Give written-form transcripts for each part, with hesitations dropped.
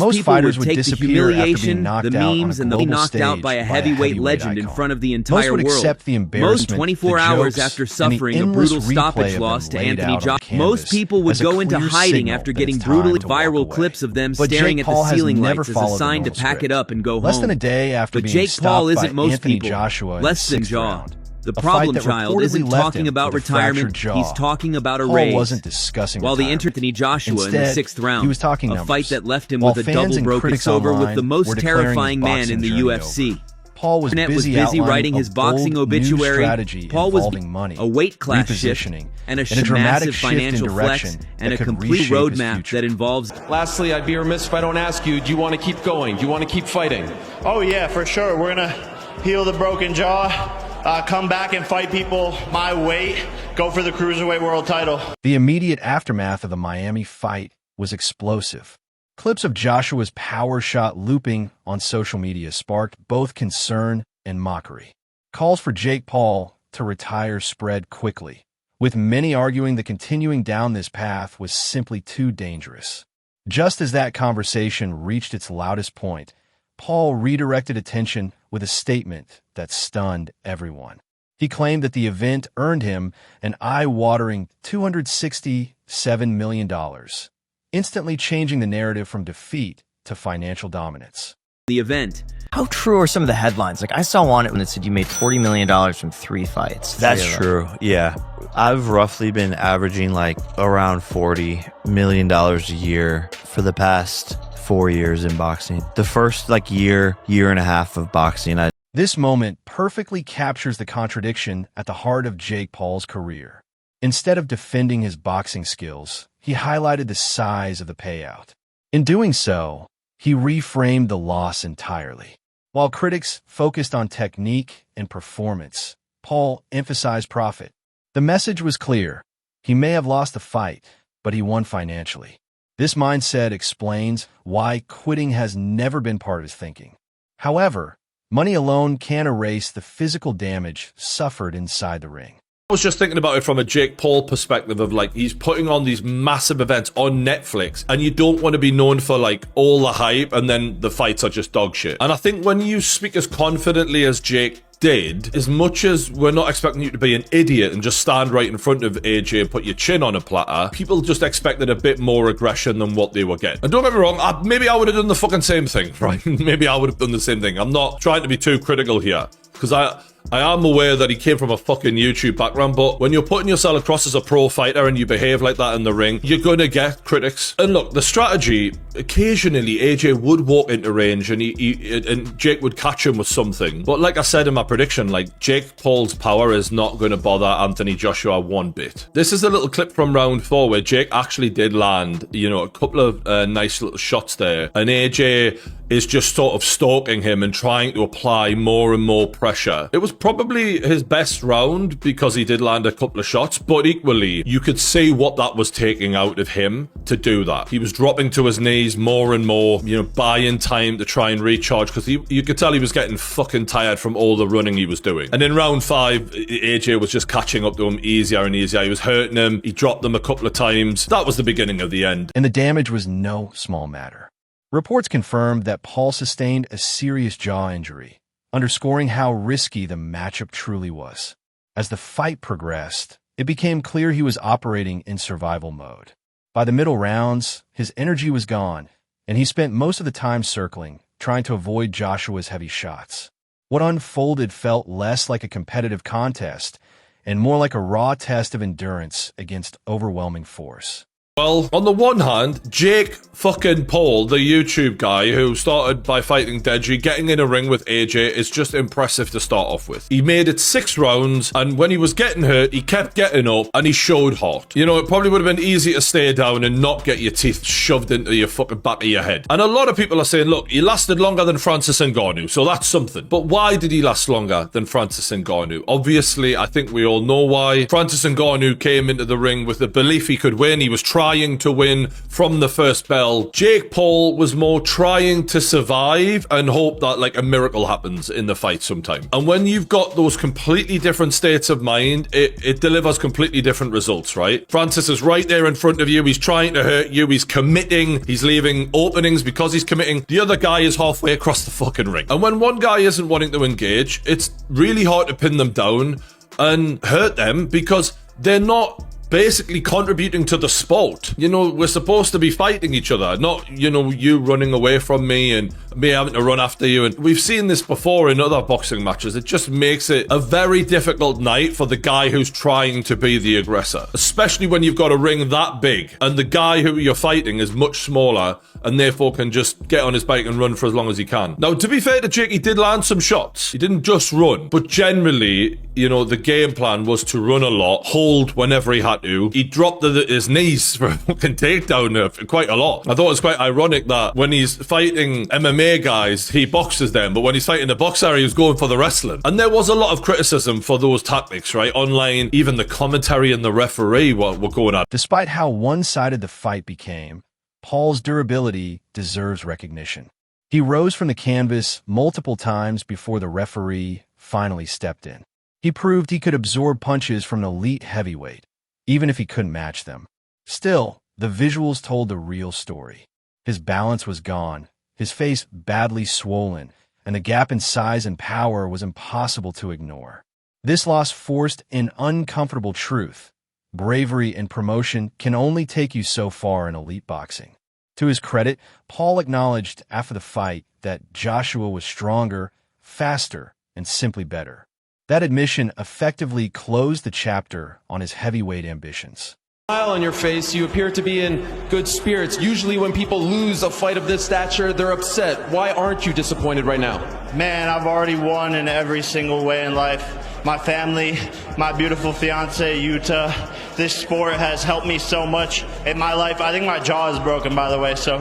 Most people fighters would would take the disappear after being humiliation, knocked the out on a memes, and the global knocked out stage by a by a heavyweight heavyweight legend in icon. front of the Most entire would world. accept the Most embarrassment, 24 the hours jokes, after and the suffering a endless brutal replay stoppage of loss them to laid Anthony out on Joshua, canvas most people would as a go into clear hiding signal after that getting it's time brutally to walk viral away. clips of them But staring Jake at Paul the has ceiling never lights as a followed the sign to normal pack it script. up and go Less home. than a day after But being Jake Paul stopped by isn't most Anthony people. Joshua in Less the than 6th Jaw. round, The a problem fight that child reportedly isn't left talking him about with a fractured retirement, jaw. he's talking about a Paul raise. wasn't discussing While the retirement. Anthony Joshua in the Instead, 6th round, he was talking a numbers. fight that left him While with a fans double and broken critics silver with online the most were declaring his terrifying man boxing in the journey UFC. over, Paul was Internet busy writing outlining his a boxing bold new obituary. strategy Paul was involving money, a weight class shift, repositioning, and a dramatic massive shift in financial direction flex, and that a could complete reshape his roadmap future. that involves. Lastly, I'd be remiss if I don't ask you, do you want to keep going? Do you want to keep fighting? Oh yeah, for sure. We're gonna heal the broken jaw, come back and fight people my weight, go for the Cruiserweight World title. The immediate aftermath of the Miami fight was explosive. Clips of Joshua's power shot looping on social media sparked both concern and mockery. Calls for Jake Paul to retire spread quickly, with many arguing that continuing down this path was simply too dangerous. Just as that conversation reached its loudest point, Paul redirected attention with a statement that stunned everyone. He claimed that the event earned him an eye-watering $267 million, instantly changing the narrative from defeat to financial dominance. The event. How true are some of the headlines? Like, I saw one when it said you made $40 million from 3 fights. That's true, yeah. I've roughly been averaging like around $40 million a year for the past 4 years in boxing. The first year and a half of boxing, This moment perfectly captures the contradiction at the heart of Jake Paul's career. Instead of defending his boxing skills, he highlighted the size of the payout. In doing so, he reframed the loss entirely. While critics focused on technique and performance, Paul emphasized profit. The message was clear. He may have lost the fight, but he won financially. This mindset explains why quitting has never been part of his thinking. However, money alone can't erase the physical damage suffered inside the ring. I was just thinking about it from a Jake Paul perspective of he's putting on these massive events on Netflix and you don't want to be known for all the hype and then the fights are just dog shit. And I think when you speak as confidently as Jake did, as much as we're not expecting you to be an idiot and just stand right in front of AJ and put your chin on a platter, people just expected a bit more aggression than what they were getting. And don't get me wrong, maybe I would have done the fucking same thing, right? Maybe I would have done the same thing. I'm not trying to be too critical here, because I am aware that he came from a fucking YouTube background, but when you're putting yourself across as a pro fighter and you behave like that in the ring, you're gonna get critics. And look, the strategy, occasionally AJ would walk into range and and Jake would catch him with something. But like I said in my prediction, Jake Paul's power is not gonna bother Anthony Joshua one bit. This is a little clip from round 4 where Jake actually did land, a couple of nice little shots there, and AJ is just sort of stalking him and trying to apply more and more pressure. It was probably his best round because he did land a couple of shots, but equally, you could see what that was taking out of him to do that. He was dropping to his knees more and more, buying time to try and recharge, because you could tell he was getting fucking tired from all the running he was doing. And in round 5, AJ was just catching up to him easier and easier. He was hurting him. He dropped them a couple of times. That was the beginning of the end. And the damage was no small matter. Reports confirmed that Paul sustained a serious jaw injury, underscoring how risky the matchup truly was. As the fight progressed, it became clear he was operating in survival mode. By the middle rounds, his energy was gone, and he spent most of the time circling, trying to avoid Joshua's heavy shots. What unfolded felt less like a competitive contest and more like a raw test of endurance against overwhelming force. Well, on the one hand, Jake fucking Paul, the YouTube guy who started by fighting Deji, getting in a ring with AJ is just impressive to start off with. He made it 6 rounds, and when he was getting hurt, he kept getting up, and he showed heart. It probably would have been easy to stay down and not get your teeth shoved into your fucking back of your head. And a lot of people are saying, look, he lasted longer than Francis Ngannou, so that's something. But why did he last longer than Francis Ngannou? Obviously, I think we all know why. Francis Ngannou came into the ring with the belief he could win. He was trying trying to win from the first bell. Jake Paul was more trying to survive and hope that like a miracle happens in the fight sometime. And when you've got those completely different states of mind, it delivers completely different results, right? Francis is right there in front of you. He's trying to hurt you. He's committing. He's leaving openings because he's committing. The other guy is halfway across the fucking ring. And when one guy isn't wanting to engage, it's really hard to pin them down and hurt them because they're not basically contributing to the sport. You know, we're supposed to be fighting each other, not, you know, you running away from me and me having to run after you. And we've seen this before in other boxing matches. It just makes it a very difficult night for the guy who's trying to be the aggressor, especially when you've got a ring that big and the guy who you're fighting is much smaller and therefore can just get on his bike and run for as long as he can. Now, to be fair to Jake, he did land some shots. He didn't just run, but generally, you know, the game plan was to run a lot, hold whenever he had to. He dropped his knees for a fucking takedown quite a lot. I thought it was quite ironic that when he's fighting MMA guys, he boxes them, but when he's fighting the boxer, he was going for the wrestling. And there was a lot of criticism for those tactics, right? Online, even the commentary and the referee were going at. Despite how one-sided the fight became, Paul's durability deserves recognition. He rose from the canvas multiple times before the referee finally stepped in. He proved he could absorb punches from an elite heavyweight, even if he couldn't match them. Still, the visuals told the real story. His balance was gone, his face badly swollen, and the gap in size and power was impossible to ignore. This loss forced an uncomfortable truth. Bravery and promotion can only take you so far in elite boxing. To his credit, Paul acknowledged after the fight that Joshua was stronger, faster, and simply better. That admission effectively closed the chapter on his heavyweight ambitions. Smile on your face, you appear to be in good spirits. Usually when people lose a fight of this stature, they're upset. Why aren't you disappointed right now? Man, I've already won in every single way in life. My family, my beautiful fiance, Yuta. This sport has helped me so much in my life. I think my jaw is broken, by the way, so.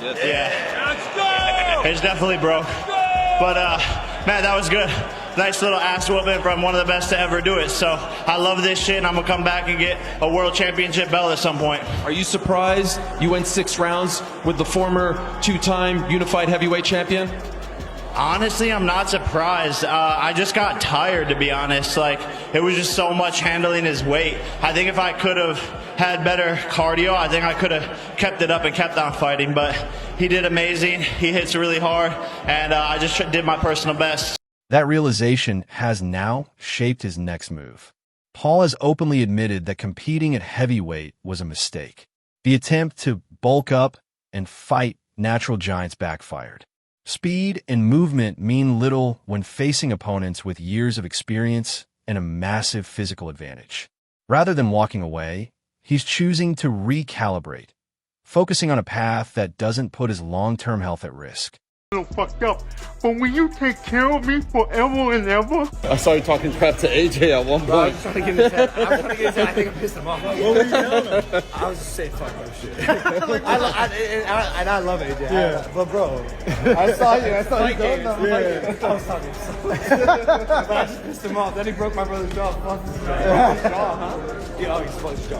Yeah. Let's go! It's definitely broke. But, man, that was good. Nice little ass whooping from one of the best to ever do it. So I love this shit, and I'm going to come back and get a world championship belt at some point. Are you surprised you went 6 rounds with the former 2-time unified heavyweight champion? Honestly, I'm not surprised. I just got tired, to be honest. Like, it was just so much handling his weight. I think if I could have had better cardio, I think I could have kept it up and kept on fighting. But he did amazing. He hits really hard, and I just did my personal best. That realization has now shaped his next move. Paul has openly admitted that competing at heavyweight was a mistake. The attempt to bulk up and fight natural giants backfired. Speed and movement mean little when facing opponents with years of experience and a massive physical advantage. Rather than walking away, he's choosing to recalibrate, focusing on a path that doesn't put his long-term health at risk. Fucked up, but will you take care of me forever and ever? I started talking crap to AJ at one point. I was trying to get his head. I think I pissed him off. What were you telling him? I was just saying fuck that shit. And I love AJ. Yeah. But bro, I saw you going down. Yeah. I was talking but I just pissed him off. Then he broke my brother's jaw. Fuck his jaw, huh? You know, he's supposed to jaw.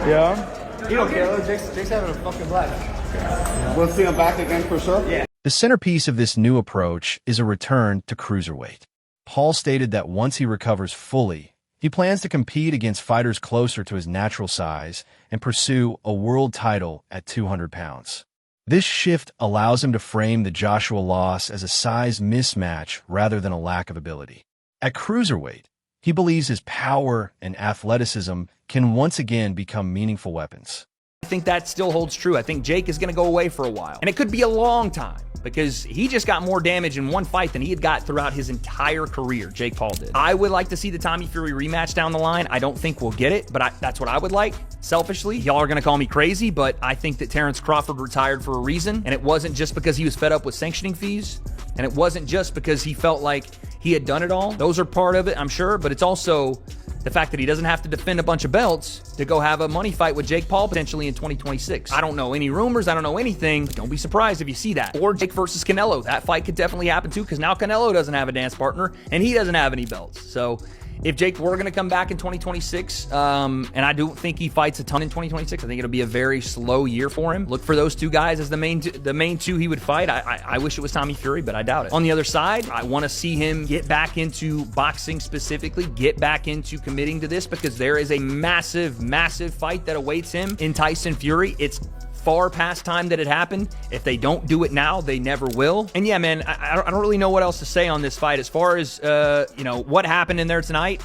Yeah? He don't care though. Jake's having a fucking blast. We'll see him back again for sure? Yeah. The centerpiece of this new approach is a return to cruiserweight. Paul stated that once he recovers fully, he plans to compete against fighters closer to his natural size and pursue a world title at 200 pounds. This shift allows him to frame the Joshua loss as a size mismatch rather than a lack of ability. At cruiserweight, he believes his power and athleticism can once again become meaningful weapons. I think that still holds true. I think Jake is going to go away for a while. And it could be a long time because he just got more damage in one fight than he had got throughout his entire career, Jake Paul did. I would like to see the Tommy Fury rematch down the line. I don't think we'll get it, but that's what I would like. Selfishly, y'all are going to call me crazy, but I think that Terrence Crawford retired for a reason, and it wasn't just because he was fed up with sanctioning fees, and it wasn't just because he felt like he had done it all. Those are part of it, I'm sure, but it's also the fact that he doesn't have to defend a bunch of belts to go have a money fight with Jake Paul potentially in 2026. I don't know any rumors. I don't know anything. But don't be surprised if you see that. Or Jake versus Canelo. That fight could definitely happen too because now Canelo doesn't have a dance partner and he doesn't have any belts. So If Jake were going to come back in 2026, and I do think he fights a ton in 2026, I think it'll be a very slow year for him. Look for those two guys as the main two he would fight. I wish it was Tommy Fury, but I doubt it. On the other side, I want to see him get back into boxing specifically, get back into committing to this, because there is a massive, massive fight that awaits him in Tyson Fury. It's far past time that it happened. If they don't do it now, they never will. And yeah, man, I don't really know what else to say on this fight. As far as, what happened in there tonight,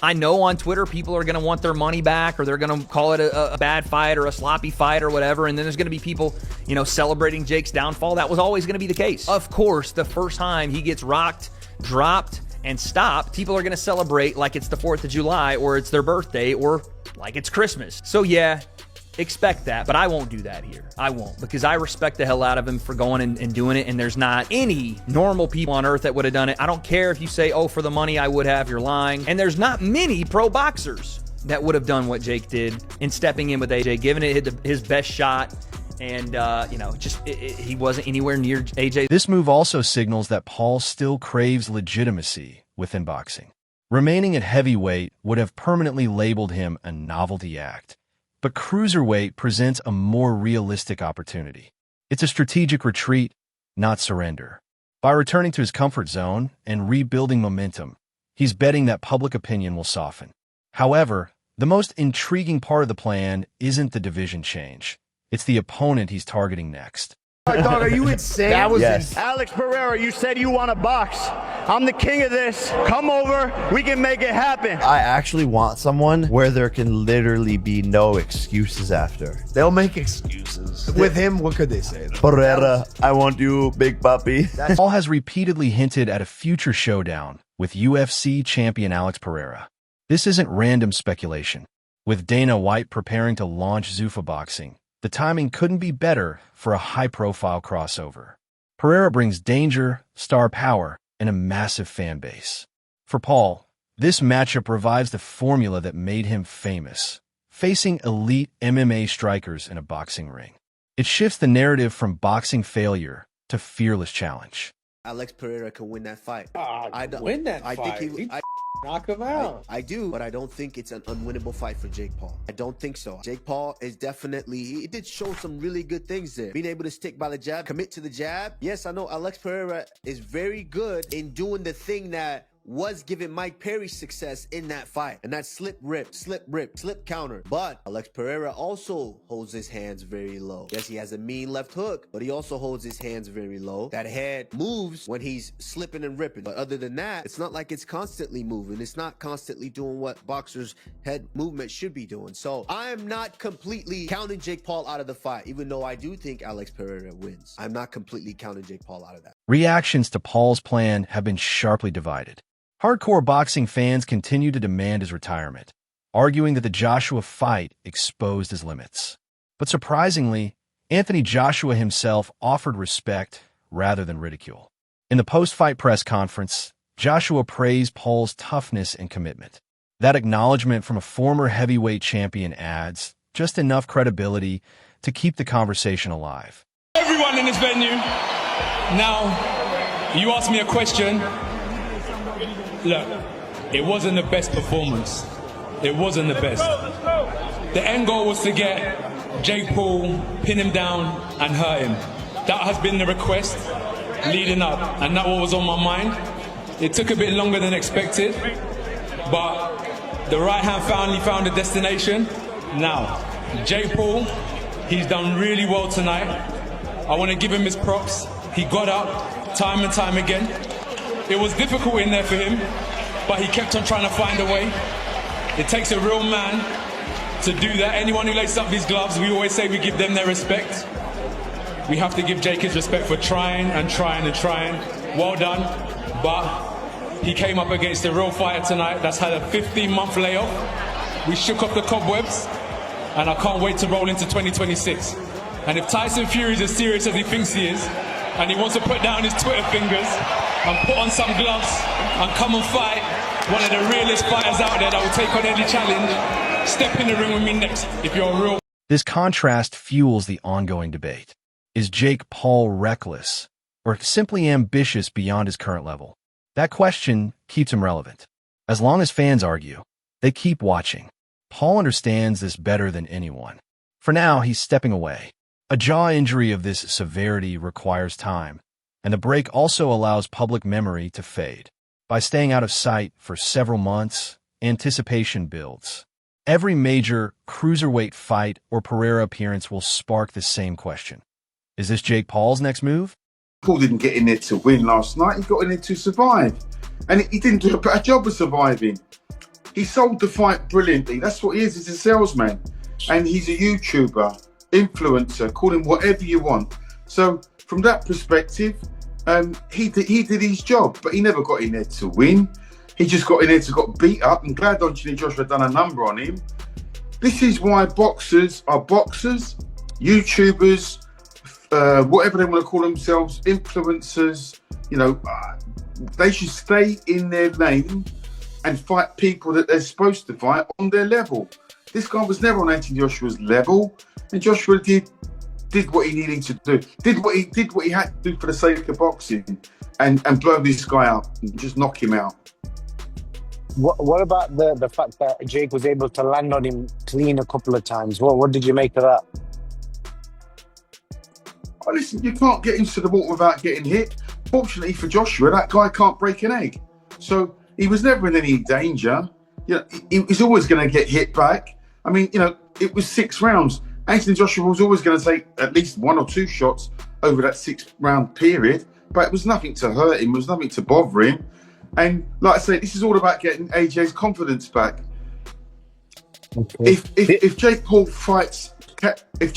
I know on Twitter people are going to want their money back, or they're going to call it a bad fight or a sloppy fight or whatever. And then there's going to be people, celebrating Jake's downfall. That was always going to be the case. Of course, the first time he gets rocked, dropped, and stopped, people are going to celebrate like it's the 4th of July, or it's their birthday, or like it's Christmas. So yeah, expect that, but I won't do that here. I won't, because I respect the hell out of him for going and doing it, and there's not any normal people on earth that would have done it. I don't care if you say, oh, for the money I would have, you're lying. And there's not many pro boxers that would have done what Jake did in stepping in with AJ, giving it his best shot, and, he wasn't anywhere near AJ. This move also signals that Paul still craves legitimacy within boxing. Remaining at heavyweight would have permanently labeled him a novelty act. But cruiserweight presents a more realistic opportunity. It's a strategic retreat, not surrender. By returning to his comfort zone and rebuilding momentum, he's betting that public opinion will soften. However, the most intriguing part of the plan isn't the division change. It's the opponent he's targeting next. Dog, are you insane? That was Yes. Alex Pereira, you said you want to box. I'm the king of this. Come over. We can make it happen. I actually want someone where there can literally be no excuses after. They'll make excuses. With him, what could they say? Pereira, I want you, big puppy. Paul has repeatedly hinted at a future showdown with UFC champion Alex Pereira. This isn't random speculation. With Dana White preparing to launch Zuffa Boxing, the timing couldn't be better for a high-profile crossover. Pereira brings danger, star power, and a massive fan base. For Paul, this matchup revives the formula that made him famous, facing elite MMA strikers in a boxing ring. It shifts the narrative from boxing failure to fearless challenge. Alex Pereira can win that fight. Win that I fight. think he knock him out. I do, but I don't think it's an unwinnable fight for Jake Paul. I don't think so. Jake Paul is definitely, he did show some really good things there. Being able to stick by the jab, commit to the jab. Yes, I know Alex Pereira is very good in doing the thing that was giving Mike Perry success in that fight. And that's slip, rip, slip counter. But Alex Pereira also holds his hands very low. Yes, he has a mean left hook, but he also holds his hands very low. That head moves when he's slipping and ripping. But other than that, it's not like it's constantly moving. It's not constantly doing what boxers' head movement should be doing. So I am not completely counting Jake Paul out of the fight, even though I do think Alex Pereira wins. I'm not completely counting Jake Paul out of that. Reactions to Paul's plan have been sharply divided. Hardcore boxing fans continue to demand his retirement, arguing that the Joshua fight exposed his limits. But surprisingly, Anthony Joshua himself offered respect rather than ridicule. In the post-fight press conference, Joshua praised Paul's toughness and commitment. That acknowledgement from a former heavyweight champion adds just enough credibility to keep the conversation alive. Everyone in this venue, now, you asked me a question. Look, it wasn't the best performance. It wasn't the best. The end goal was to get Jake Paul, pin him down, and hurt him. That has been the request leading up, and that was on my mind. It took a bit longer than expected, but the right hand finally found a destination. Now, Jake Paul, he's done really well tonight. I want to give him his props. He got up time and time again. It was difficult in there for him, but he kept on trying to find a way. It takes a real man to do that. Anyone who laces up his gloves, we always say we give them their respect. We have to give Jake his respect for trying and trying and trying. Well done. But he came up against a real fighter tonight that's had a 15-month layoff. We shook off the cobwebs, and I can't wait to roll into 2026. And if Tyson Fury is as serious as he thinks he is, and he wants to put down his Twitter fingers and put on some gloves and come and fight one of the realest fighters out there that will take on any challenge, step in the ring with me next if you're a real... This contrast fuels the ongoing debate. Is Jake Paul reckless or simply ambitious beyond his current level? That question keeps him relevant. As long as fans argue, they keep watching. Paul understands this better than anyone. For now, he's stepping away. A jaw injury of this severity requires time, and the break also allows public memory to fade. By staying out of sight for several months, anticipation builds. Every major cruiserweight fight or Pereira appearance will spark the same question. Is this Jake Paul's next move? Paul didn't get in there to win last night. He got in there to survive. And he didn't do a better job of surviving. He sold the fight brilliantly. That's what he is. He's a salesman. And he's a YouTuber, influencer, call him whatever you want. So from that perspective, he did his job, but he never got in there to win. He just got in there to get beat up. I'm glad Anthony Joshua done a number on him. This is why boxers are boxers, YouTubers, whatever they want to call themselves, influencers. You know, they should stay in their lane and fight people that they're supposed to fight on their level. This guy was never on Anthony Joshua's level, and Joshua did what he needed to do, did what he had to do for the sake of boxing, and blow this guy out and just knock him out. What about the fact that Jake was able to land on him clean a couple of times? What did you make of that? Oh, listen, you can't get into the water without getting hit. Fortunately for Joshua, that guy can't break an egg. So he was never in any danger. You know, he's always going to get hit back. I mean, you know, it was 6 rounds. Anthony Joshua was always going to take at least 1 or 2 shots over that 6-round period, but it was nothing to hurt him. It was nothing to bother him. And like I say, this is all about getting AJ's confidence back. Okay. If Jake Paul fights, if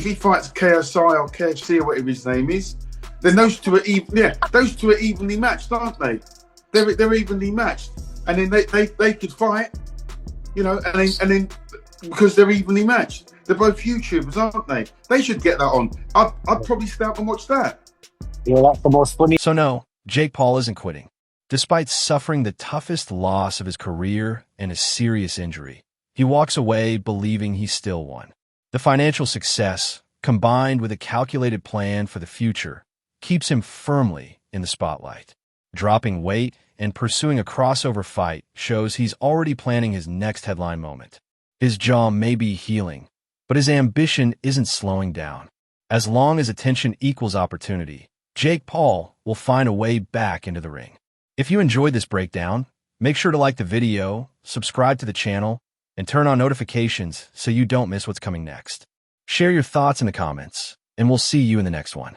he fights KSI or KFC or whatever his name is, then those two are evenly matched, aren't they? They're evenly matched, and then they could fight, you know, and then because they're evenly matched, they're both YouTubers, aren't they? They should get that on. I'd probably stay up and watch that. Yeah, that's the most funny. So no, Jake Paul isn't quitting. Despite suffering the toughest loss of his career and a serious injury, he walks away believing he still won. The financial success, combined with a calculated plan for the future, keeps him firmly in the spotlight. Dropping weight and pursuing a crossover fight shows he's already planning his next headline moment. His jaw may be healing, but his ambition isn't slowing down. As long as attention equals opportunity, Jake Paul will find a way back into the ring. If you enjoyed this breakdown, make sure to like the video, subscribe to the channel, and turn on notifications so you don't miss what's coming next. Share your thoughts in the comments, and we'll see you in the next one.